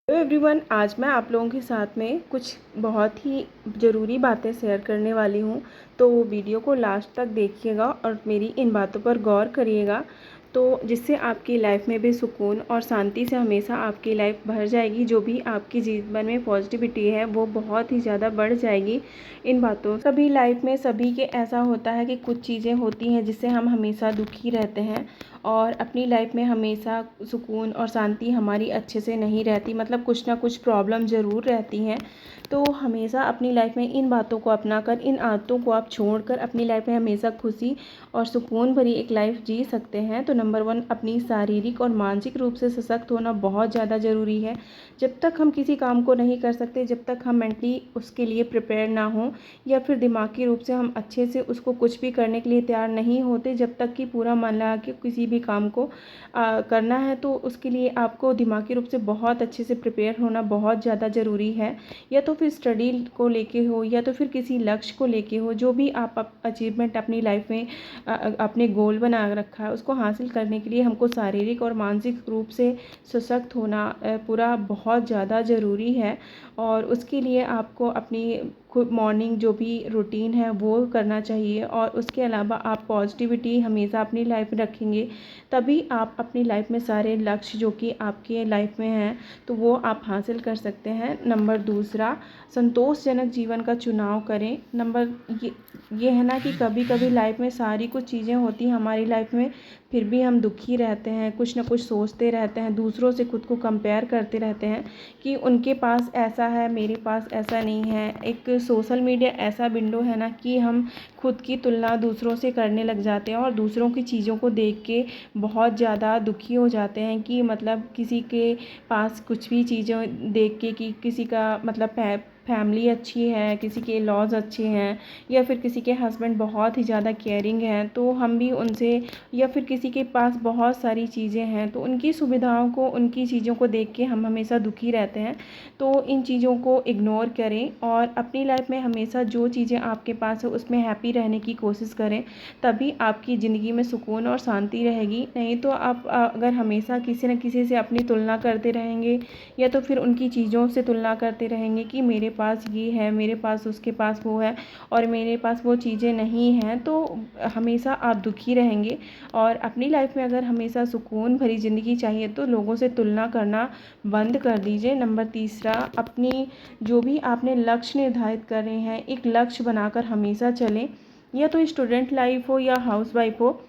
Hello everyone, आज मैं आप लोगों के साथ में कुछ बहुत ही ज़रूरी बातें शेयर करने वाली हूँ। तो वीडियो को लास्ट तक देखिएगा और मेरी इन बातों पर गौर करिएगा, तो जिससे आपकी लाइफ में भी सुकून और शांति से हमेशा आपकी लाइफ भर जाएगी। जो भी आपकी जीवन में पॉजिटिविटी है वो बहुत ही ज़्यादा बढ़ जाएगी इन बातों। सभी लाइफ में सभी के ऐसा होता है कि कुछ चीज़ें होती हैं जिससे हम हमेशा दुखी रहते हैं और अपनी लाइफ में हमेशा सुकून और शांति हमारी अच्छे से नहीं रहती, मतलब कुछ ना कुछ प्रॉब्लम ज़रूर रहती हैं। तो हमेशा अपनी लाइफ में इन बातों को अपनाकर, इन आदतों को आप छोड़कर अपनी लाइफ में हमेशा खुशी और सुकून भरी एक लाइफ जी सकते हैं। तो नंबर 1, अपनी शारीरिक और मानसिक रूप से सशक्त होना बहुत ज़्यादा ज़रूरी है। जब तक हम किसी काम को नहीं कर सकते, जब तक हम मेंटली उसके लिए प्रिपेयर ना हों या फिर दिमागी रूप से हम अच्छे से उसको कुछ भी करने के लिए तैयार नहीं होते, जब तक कि पूरा मन लगा के किसी भी काम को करना है, तो उसके लिए आपको दिमागी रूप से बहुत अच्छे से प्रिपेयर होना बहुत ज़्यादा ज़रूरी है। या तो फिर स्टडी को लेके हो या तो फिर किसी लक्ष्य को लेके हो, जो भी आप अचीवमेंट अपनी लाइफ में अपने गोल बना रखा है उसको हासिल करने के लिए हमको शारीरिक और मानसिक रूप से सशक्त होना पूरा बहुत ज़्यादा ज़रूरी है। और उसके लिए आपको अपनी खुद मॉर्निंग जो भी रूटीन है वो करना चाहिए, और उसके अलावा आप पॉजिटिविटी हमेशा अपनी लाइफ में रखेंगे, तभी आप अपनी लाइफ में सारे लक्ष्य जो कि आपके लाइफ में हैं तो वो आप हासिल कर सकते हैं। नंबर 2, संतोषजनक जीवन का चुनाव करें। नंबर ये है ना कि कभी कभी लाइफ में सारी कुछ चीज़ें होती हैं हमारी लाइफ में, फिर भी हम दुखी रहते हैं, कुछ ना कुछ सोचते रहते हैं, दूसरों से खुद को कंपेयर करते रहते हैं कि उनके पास ऐसा है, मेरे पास ऐसा नहीं है। एक सोशल मीडिया ऐसा विंडो है ना कि हम खुद की तुलना दूसरों से करने लग जाते हैं और दूसरों की चीज़ों को देख के बहुत ज़्यादा दुखी हो जाते हैं कि मतलब किसी के पास कुछ भी चीज़ें देख के कि किसी का मतलब फैमिली अच्छी है, किसी के लॉज अच्छे हैं, या फिर किसी के हस्बैंड बहुत ही ज़्यादा केयरिंग हैं, तो हम भी उनसे, या फिर किसी के पास बहुत सारी चीज़ें हैं तो उनकी सुविधाओं को, उनकी चीज़ों को देख के हम हमेशा दुखी रहते हैं। तो इन चीज़ों को इग्नोर करें और अपनी लाइफ में हमेशा जो चीज़ें आपके पास है उसमें हैप्पी रहने की कोशिश करें, तभी आपकी ज़िंदगी में सुकून और शांति रहेगी। नहीं तो आप अगर हमेशा किसी न किसी से अपनी तुलना करते रहेंगे या तो फिर उनकी चीज़ों से तुलना करते रहेंगे कि मेरे पास ये है, मेरे पास उसके पास वो है और मेरे पास वो चीज़ें नहीं हैं, तो हमेशा आप दुखी रहेंगे। और अपनी लाइफ में अगर हमेशा सुकून भरी ज़िंदगी चाहिए तो लोगों से तुलना करना बंद कर दीजिए। नंबर 3, अपनी जो भी आपने लक्ष्य निर्धारित कर रहे हैं, एक लक्ष्य बनाकर हमेशा चलें। या तो स्टूडेंट लाइफ हो या हाउसवाइफ हो,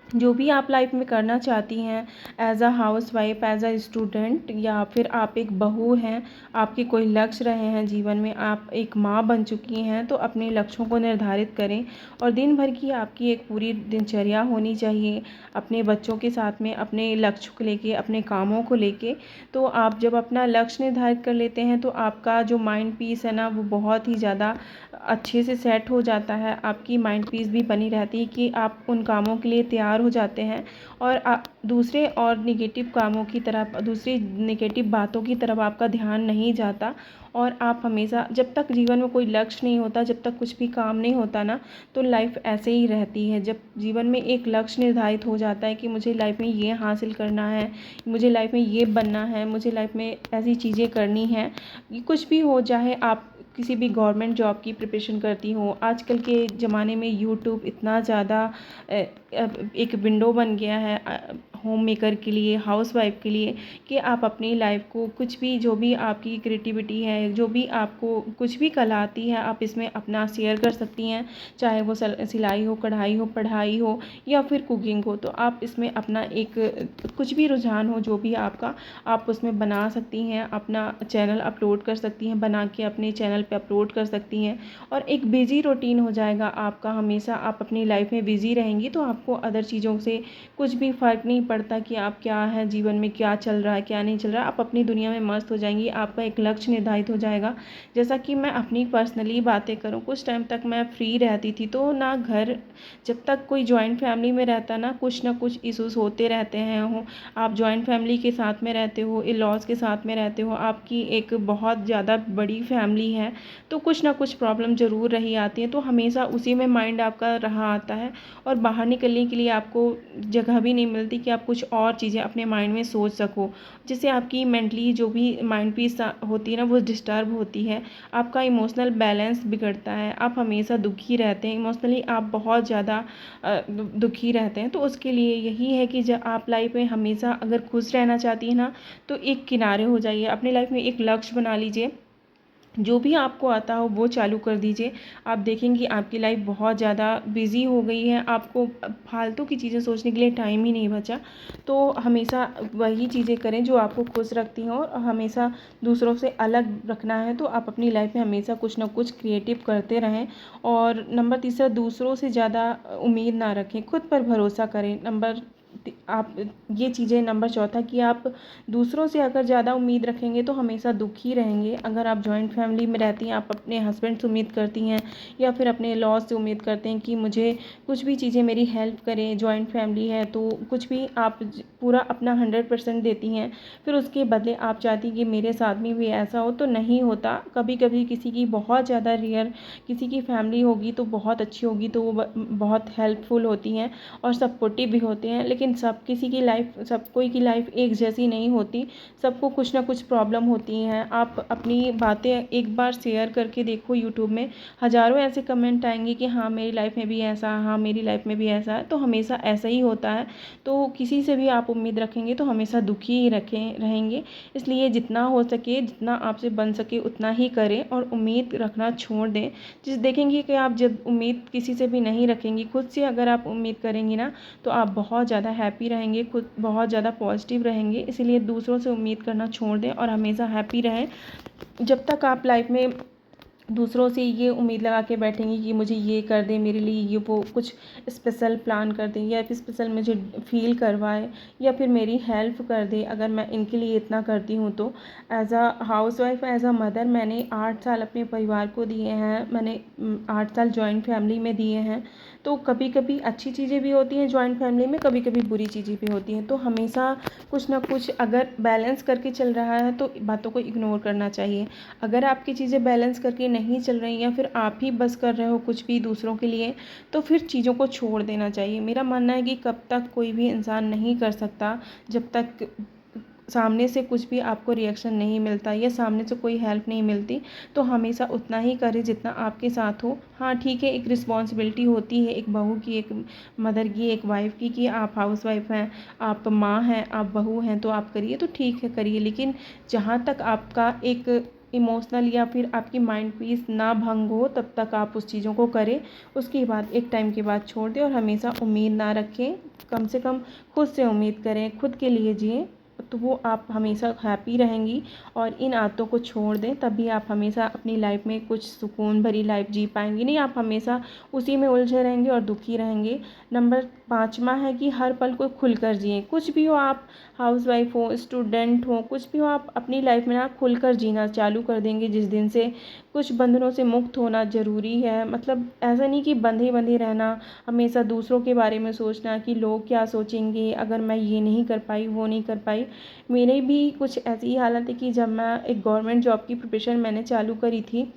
जो भी आप लाइफ में करना चाहती हैं, as a housewife, as a student, या फिर आप एक बहू हैं, आपके कोई लक्ष्य रहे हैं जीवन में, आप एक माँ बन चुकी हैं, तो अपने लक्ष्यों को निर्धारित करें और दिन भर की आपकी एक पूरी दिनचर्या होनी चाहिए अपने बच्चों के साथ में, अपने लक्ष्य को लेके, अपने कामों को लेके। तो आप जब अपना लक्ष्य निर्धारित कर लेते हैं तो आपका जो माइंड पीस है ना वो बहुत ही ज़्यादा अच्छे से सेट हो जाता है, आपकी माइंड पीस भी बनी रहती है कि आप उन कामों के लिए तैयार हो जाते हैं और दूसरे और निगेटिव कामों की तरफ, दूसरी निगेटिव बातों की तरफ आपका ध्यान नहीं जाता। और आप हमेशा, जब तक जीवन में कोई लक्ष्य नहीं होता, जब तक कुछ भी काम नहीं होता ना, तो लाइफ ऐसे ही रहती है। जब जीवन में एक लक्ष्य निर्धारित हो जाता है कि मुझे लाइफ में ये हासिल करना है, मुझे लाइफ में ये बनना है, मुझे लाइफ में ऐसी चीज़ें करनी हैं, कुछ भी हो, चाहे आप किसी भी गवर्नमेंट जॉब की प्रिपरेशन करती हो, आजकल के ज़माने में यूट्यूब इतना ज़्यादा एक विंडो बन गया है होम मेकर के लिए, हाउसवाइफ के लिए, कि आप अपनी लाइफ को, कुछ भी जो भी आपकी क्रिएटिविटी है, जो भी आपको कुछ भी कला आती है, आप इसमें अपना शेयर कर सकती हैं। चाहे वो सिलाई हो, कढ़ाई हो, पढ़ाई हो या फिर कुकिंग हो, तो आप इसमें अपना एक कुछ भी रुझान हो जो भी आपका, आप उसमें बना सकती हैं, अपना चैनल अपलोड कर सकती हैं, बना के अपने चैनल पे अपलोड कर सकती हैं और एक बिजी रूटीन हो जाएगा आपका। हमेशा आप अपनी लाइफ में बिजी रहेंगी तो आपको अदर चीज़ों से कुछ भी फ़र्क नहीं पड़ता कि आप क्या है, जीवन में क्या चल रहा है, क्या नहीं चल रहा है, आप अपनी दुनिया में मस्त हो जाएंगी। आपका एक लक्ष्य निर्धारित हो जाएगा। जैसा कि मैं अपनी पर्सनली बातें करूँ, कुछ टाइम तक मैं फ्री रहती थी, तो ना घर, जब तक कोई जॉइंट फैमिली में रहता ना कुछ इश्यूज़ होते रहते हैं। आप जॉइंट फैमिली के साथ में रहते हो, इन लॉज़ के साथ में रहते हो, आपकी एक बहुत ज़्यादा बड़ी फैमिली है, तो कुछ ना कुछ प्रॉब्लम ज़रूर रही आती है, तो हमेशा उसी में माइंड आपका रहा आता है और बाहर निकल करने के लिए आपको जगह भी नहीं मिलती कि आप कुछ और चीज़ें अपने माइंड में सोच सको, जिससे आपकी मेंटली जो भी माइंड पीस होती है ना वो डिस्टर्ब होती है, आपका इमोशनल बैलेंस बिगड़ता है, आप हमेशा दुखी रहते हैं, इमोशनली आप बहुत ज़्यादा दुखी रहते हैं। तो उसके लिए यही है कि जब आप लाइफ में हमेशा अगर खुश रहना चाहती हैं ना, तो एक किनारे हो जाइए, अपने लाइफ में एक लक्ष्य बना लीजिए, जो भी आपको आता हो वो चालू कर दीजिए। आप देखेंगे आपकी लाइफ बहुत ज़्यादा बिज़ी हो गई है, आपको फालतू की चीज़ें सोचने के लिए टाइम ही नहीं बचा। तो हमेशा वही चीज़ें करें जो आपको खुश रखती हों, और हमेशा दूसरों से अलग रखना है तो आप अपनी लाइफ में हमेशा कुछ ना कुछ क्रिएटिव करते रहें। और नंबर तीसरा, दूसरों से ज़्यादा उम्मीद ना रखें, खुद पर भरोसा करें। आप ये चीज़ें, नंबर चौथा कि आप दूसरों से अगर ज़्यादा उम्मीद रखेंगे तो हमेशा दुखी रहेंगे। अगर आप जॉइंट फैमिली में रहती हैं, आप अपने हस्बैंड से उम्मीद करती हैं या फिर अपने लॉज से उम्मीद करते हैं कि मुझे कुछ भी चीज़ें मेरी हेल्प करें, जॉइंट फैमिली है तो कुछ भी आप पूरा अपना 100% देती हैं, फिर उसके बदले आप चाहती कि मेरे साथ में भी ऐसा हो, तो नहीं होता। कभी कभी किसी की बहुत ज़्यादा रेयर किसी की फैमिली होगी तो बहुत अच्छी होगी, तो वो बहुत हेल्पफुल होती हैं और सपोर्टिव भी होते हैं, लेकिन सब कोई की लाइफ एक जैसी नहीं होती, सबको कुछ ना कुछ प्रॉब्लम होती हैं। आप अपनी बातें एक बार शेयर करके देखो, यूट्यूब में हज़ारों ऐसे कमेंट आएंगे कि हाँ मेरी लाइफ में भी ऐसा, हाँ मेरी लाइफ में भी ऐसा है, तो हमेशा ऐसा ही होता है। तो किसी से भी आप उम्मीद रखेंगे तो हमेशा दुखी ही रहेंगे। इसलिए जितना हो सके, जितना आपसे बन सके उतना ही करें और उम्मीद रखना छोड़ दें। देखेंगे कि आप जब उम्मीद किसी से भी नहीं रखेंगी, खुद से अगर आप उम्मीद करेंगी ना, तो आप बहुत ज़्यादा हैप्पी रहेंगे, खुद बहुत ज़्यादा पॉजिटिव रहेंगे। इसीलिए दूसरों से उम्मीद करना छोड़ दें और हमेशा हैप्पी रहें। जब तक आप लाइफ में दूसरों से ये उम्मीद लगा के बैठेंगी कि मुझे ये कर दें, मेरे लिए ये वो कुछ स्पेशल प्लान कर दें, या फिर स्पेशल मुझे फ़ील करवाए, या फिर मेरी हेल्प कर दे अगर मैं इनके लिए इतना करती हूँ तो। As a housewife, as a mother, मैंने 8 साल अपने परिवार को दिए हैं, मैंने 8 साल जॉइंट फैमिली में दिए हैं। तो कभी कभी अच्छी चीज़ें भी होती हैं जॉइंट फैमिली में, कभी कभी बुरी चीज़ें भी होती हैं। तो हमेशा कुछ ना कुछ अगर बैलेंस करके चल रहा है तो बातों को इग्नोर करना चाहिए। अगर आपकी चीज़ें बैलेंस करके नहीं चल रही, या फिर आप ही बस कर रहे हो कुछ भी दूसरों के लिए, तो फिर चीज़ों को छोड़ देना चाहिए। मेरा मानना है कि कब तक कोई भी इंसान नहीं कर सकता, जब तक सामने से कुछ भी आपको रिएक्शन नहीं मिलता या सामने से कोई हेल्प नहीं मिलती, तो हमेशा उतना ही करें जितना आपके साथ हो। हाँ ठीक है, एक रिस्पॉन्सिबिलिटी होती है एक बहू की, एक मदर की, एक वाइफ की, कि आप हाउस वाइफ हैं, आप माँ हैं, आप बहू हैं, तो आप करिए, तो ठीक है करिए। लेकिन जहाँ तक आपका एक इमोशनल या फिर आपकी माइंड पीस ना भंग हो, तब तक आप उस चीज़ों को करें। उसके बाद एक टाइम के बाद छोड़ दें, और हमेशा उम्मीद ना रखें। कम से कम खुद से उम्मीद करें, खुद के लिए जिएं, तो वो आप हमेशा हैप्पी रहेंगी। और इन आदतों को छोड़ दें, तभी आप हमेशा अपनी लाइफ में कुछ सुकून भरी लाइफ जी पाएंगी। नहीं, आप हमेशा उसी में उलझे रहेंगे और दुखी रहेंगे। नंबर 5वां है कि हर पल को खुलकर जिएं। कुछ भी हो, आप हाउसवाइफ हो, स्टूडेंट हो, कुछ भी हो, आप अपनी लाइफ में ना खुलकर जीना चालू कर देंगे जिस दिन से। कुछ बंधनों से मुक्त होना ज़रूरी है। मतलब ऐसा नहीं कि बंधे बंधे रहना, हमेशा दूसरों के बारे में सोचना कि लोग क्या सोचेंगे अगर मैं ये नहीं कर पाई, वो नहीं कर पाई। मेरे भी कुछ ऐसी ही हालत है कि जब मैं एक गवर्नमेंट जॉब की प्रिपरेशन मैंने चालू करी थी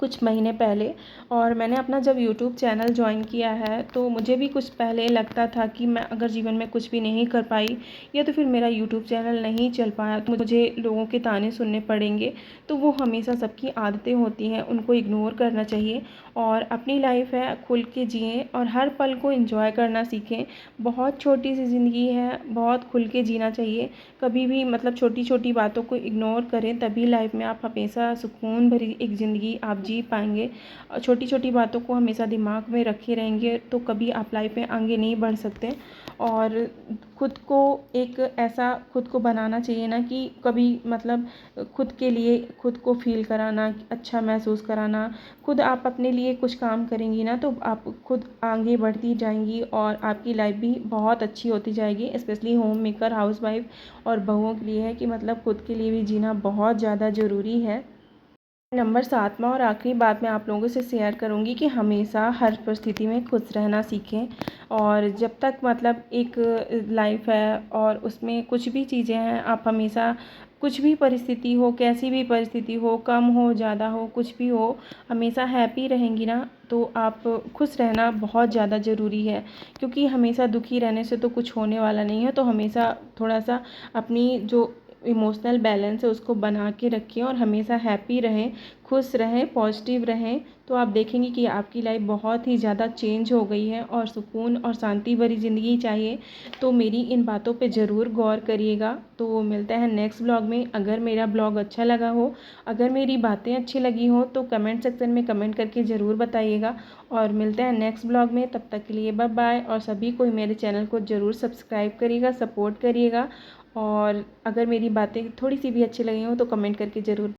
कुछ महीने पहले, और मैंने अपना जब यूट्यूब चैनल ज्वाइन किया है, तो मुझे भी कुछ पहले लगता था कि मैं अगर जीवन में कुछ भी नहीं कर पाई, या तो फिर मेरा यूट्यूब चैनल नहीं चल पाया, तो मुझे लोगों के ताने सुनने पड़ेंगे। तो वो हमेशा सबकी आदतें होती हैं, उनको इग्नोर करना चाहिए और अपनी लाइफ है खुल के जिएं और हर पल को एंजॉय करना सीखें। बहुत छोटी सी ज़िंदगी है, बहुत खुल के जीना चाहिए। कभी भी मतलब छोटी छोटी बातों को इग्नोर करें, तभी लाइफ में आप हमेशा सुकून भरी एक ज़िंदगी आप जी पाएंगे। और छोटी छोटी बातों को हमेशा दिमाग में रखे रहेंगे तो कभी आप लाइफ में आगे नहीं बढ़ सकते। और खुद को एक ऐसा खुद को बनाना चाहिए ना कि कभी मतलब खुद के लिए खुद को फील कराना, अच्छा महसूस कराना। खुद आप अपने लिए कुछ काम करेंगी ना, तो आप खुद आगे बढ़ती जाएंगी और आपकी लाइफ भी बहुत अच्छी होती जाएगी। स्पेशली होम मेकर, हाउसवाइफ और बहुओं के लिए है कि मतलब खुद के लिए भी जीना बहुत ज़्यादा ज़रूरी है। नंबर 7वां और आखिरी बात मैं आप लोगों से शेयर करूंगी कि हमेशा हर परिस्थिति में खुश रहना सीखें। और जब तक मतलब एक लाइफ है और उसमें कुछ भी चीज़ें हैं, आप हमेशा कुछ भी परिस्थिति हो, कैसी भी परिस्थिति हो, कम हो ज़्यादा हो, कुछ भी हो, हमेशा हैप्पी रहेंगी ना तो आप खुश रहना बहुत ज़्यादा ज़रूरी है, क्योंकि हमेशा दुखी रहने से तो कुछ होने वाला नहीं है। तो हमेशा थोड़ा सा अपनी जो इमोशनल बैलेंस है उसको बना के रखें और हमेशा हैप्पी रहें, खुश रहें, पॉजिटिव रहें। तो आप देखेंगे कि आपकी लाइफ बहुत ही ज़्यादा चेंज हो गई है और सुकून और शांति भरी ज़िंदगी चाहिए तो मेरी इन बातों पे ज़रूर गौर करिएगा। तो मिलते हैं नेक्स्ट ब्लॉग में। अगर मेरा ब्लॉग अच्छा लगा हो, अगर मेरी बातें अच्छी लगी हो तो कमेंट सेक्शन में कमेंट करके ज़रूर बताइएगा। और मिलते हैं नेक्स्ट ब्लॉग में, तब तक के लिए बाय बाय। और सभी को मेरे चैनल को ज़रूर सब्सक्राइब करिएगा, सपोर्ट करिएगा। और अगर मेरी बातें थोड़ी सी भी अच्छी लगी हो तो कमेंट करके ज़रूर